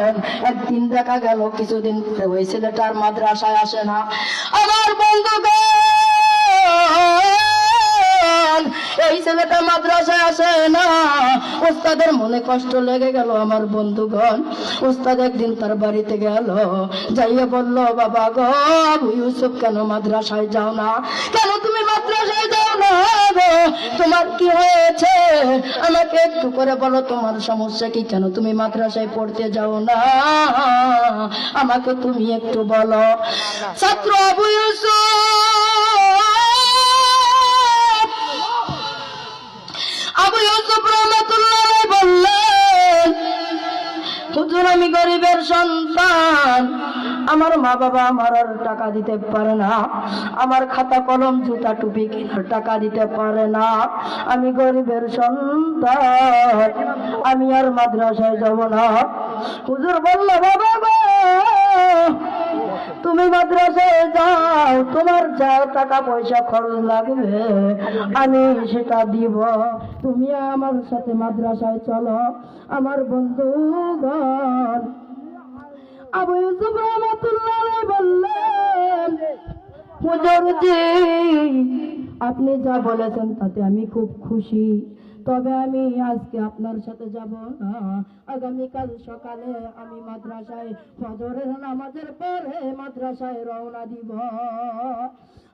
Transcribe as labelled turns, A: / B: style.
A: বলেন। একদিন দেখা গেল কিছুদিন ওই ছেলেটার মাদ্রাসায় আসে না। আমার বন্ধুগণ, এই ছেলেটা মাদ্রাসায় আসে না। ওস্তাদের মনে কষ্ট লেগে গেল। আমার বন্ধুগণ, ওস্তাদ একদিন তার বাড়িতে গেল, যাইয়া বলল, বাবা গো, আবু ইউসুফ কেন মাদ্রাসায় যাও না? কেন তুমি মাদ্রাসায় যাও না গো? তোমার কি হয়েছে? আমাকে একটু করে বলো, তোমার সমস্যা কি? কেন তুমি মাদ্রাসায় পড়তে যাও না? আমাকে তুমি একটু বলো। ছাত্র আবু ইউসুফ রহমাতুল্লাহ বললেন, হুজুর, আমি গরিবের সন্তান, আমার মা বাবা আমার আর টাকা দিতে পারে না, আমার খাতা কলম জুতা টুপি কেনার টাকা দিতে পারে না, আমি গরিবের সন্তান, আমি আর মাদ্রাসায় যাব না। হুজুর বলল, বাবা গো, তুমি মাদ্রাসায় যাও, তোমার যা টাকা পয়সা খরচ লাগবে আমি সেটা দিব, তুমি আমার সাথে মাদ্রাসায় চলো। আমার বন্ধুগণ, আবু ইউসুফ রহমাতুল্লাহ বললেন, হুজুর জি, আপনি যা বলেছেন তাতে আমি খুব খুশি, তবে আমি আজকে আপনার সাথে যাব না। আগামীকাল সকালে আমি মাদ্রাসায় ফজরের নামাজের পরে মাদ্রাসায় রওনা দিব।